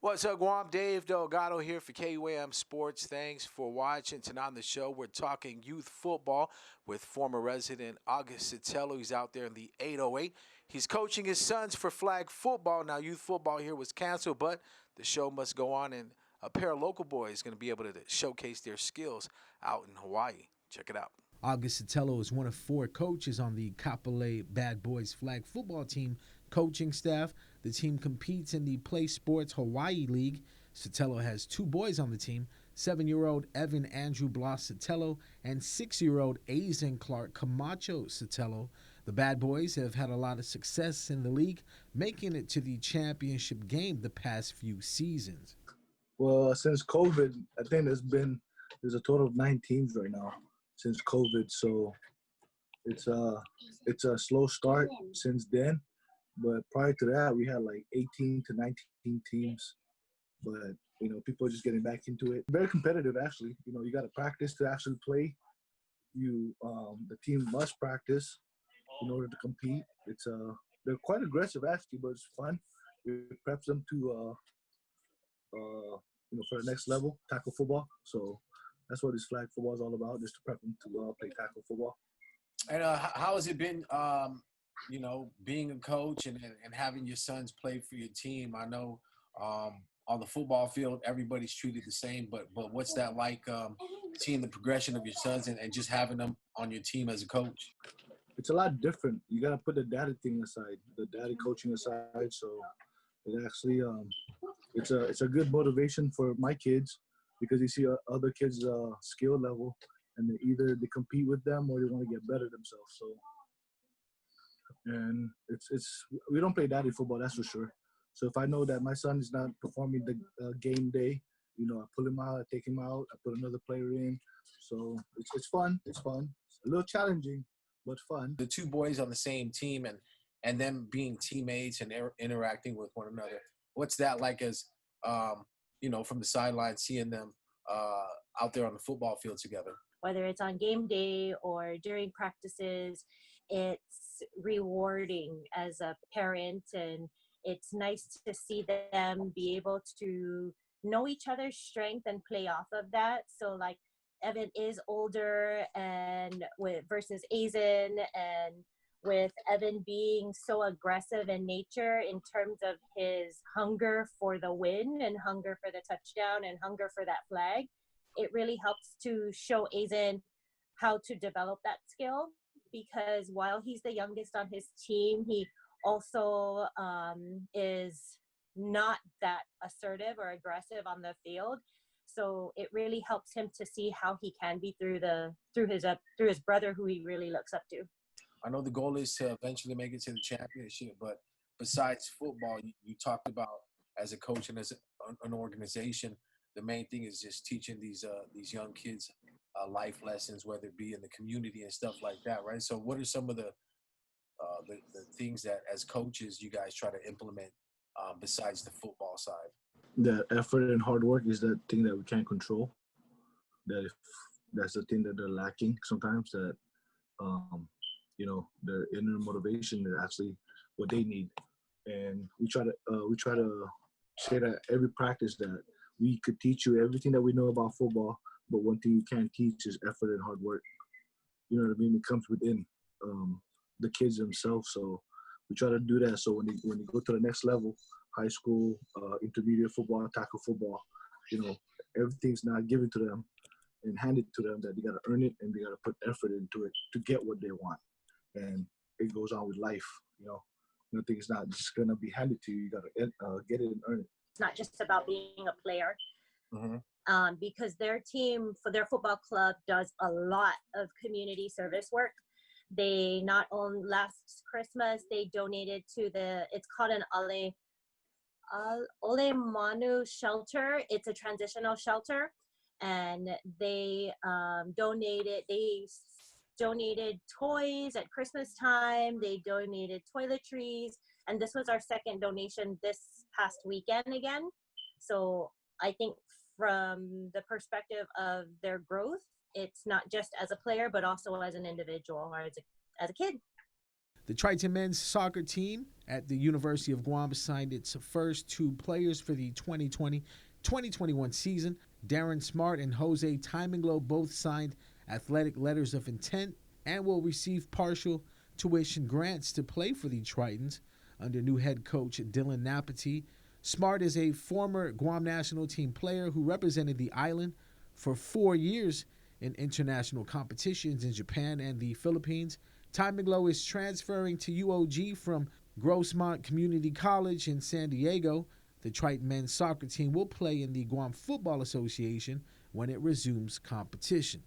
What's up, Guam? Dave Delgado here for KUAM Sports. Thanks for watching. Tonight on the show, we're talking youth football with former resident August Sotelo. He's out there in the 808. He's coaching his sons for flag football. Now, youth football here was canceled, but the show must go on, and a pair of local boys is going to be able to showcase their skills out in Hawaii. Check it out. August Sotelo is one of 4 coaches on the Kapolei Bad Boys flag football team coaching staff. The team competes in the Play Sports Hawaii League. Sotelo has 2 boys on the team, 7-year-old Evan Andrew Blas Sotelo and 6-year-old Aizen Clark Camacho Sotelo. The Bad Boys have had a lot of success in the league, making it to the championship game the past few seasons. Well, since COVID, I think there's a total of 9 teams right now since COVID. So it's a slow start since then. But prior to that, we had like 18 to 19 teams. But, people are just getting back into it. Very competitive, actually. You got to practice to actually play. The team must practice in order to compete. They're quite aggressive, actually, but it's fun. It preps them to, for the next level, tackle football. So that's what this flag football is all about, just to prep them to play tackle football. And how has it been, being a coach and having your sons play for your team? I know on the football field, everybody's treated the same, but what's that like, seeing the progression of your sons and just having them on your team as a coach? It's a lot different. You got to put the daddy thing aside, the daddy coaching aside. So it actually it's a good motivation for my kids because you see other kids' skill level, and either they compete with them or they want to get better themselves. So, and we don't play daddy football, that's for sure. So if I know that my son is not performing the game day, I pull him out, I take him out, I put another player in. So it's fun. It's fun. It's a little challenging, but fun. The 2 boys on the same team and them being teammates and interacting with one another. What's that like as, from the sideline, seeing them out there on the football field together? Whether it's on game day or during practices, it's rewarding as a parent, and it's nice to see them be able to know each other's strength and play off of that. So like Evan is older and versus Aizen, and with Evan being so aggressive in nature in terms of his hunger for the win and hunger for the touchdown and hunger for that flag, it really helps to show Aizen how to develop that skill, because while he's the youngest on his team, he also is not that assertive or aggressive on the field. So it really helps him to see how he can be through his brother, who he really looks up to. I know the goal is to eventually make it to the championship, but besides football, you talked about as a coach and as an organization, the main thing is just teaching these young kids life lessons, whether it be in the community and stuff like that, right? So what are some of the things that as coaches you guys try to implement besides the football side? That effort and hard work is the thing that we can't control. That's the thing that they're lacking sometimes, that their inner motivation is actually what they need. And we try to say that every practice that we could teach you everything that we know about football, but one thing you can't teach is effort and hard work. You know what I mean? It comes within the kids themselves. So we try to do that. So when you go to the next level, high school, intermediate football, tackle football, everything's not given to them and handed to them, that they got to earn it and they got to put effort into it to get what they want. And it goes on with life. Nothing is not just going to be handed to you. You got to get it and earn it. It's not just about being a player. Mm-hmm. Because their team, for their football club, does a lot of community service work. They not only, last Christmas, they donated to it's called an Ole Manu shelter. It's a transitional shelter. And they donated toys at Christmas time. They donated toiletries. And this was our second donation this past weekend again. So I think from the perspective of their growth, it's not just as a player, but also as an individual or as a kid. The Triton men's soccer team at the University of Guam signed its first 2 players for the 2020-2021 season. Darren Smart and Jose Timinglow both signed athletic letters of intent and will receive partial tuition grants to play for the Tritons under new head coach Dylan Napati. Smart is a former Guam national team player who represented the island for 4 years in international competitions in Japan and the Philippines. Timinglow is transferring to UOG from Grossmont Community College in San Diego. The Triton men's soccer team will play in the Guam Football Association when it resumes competition.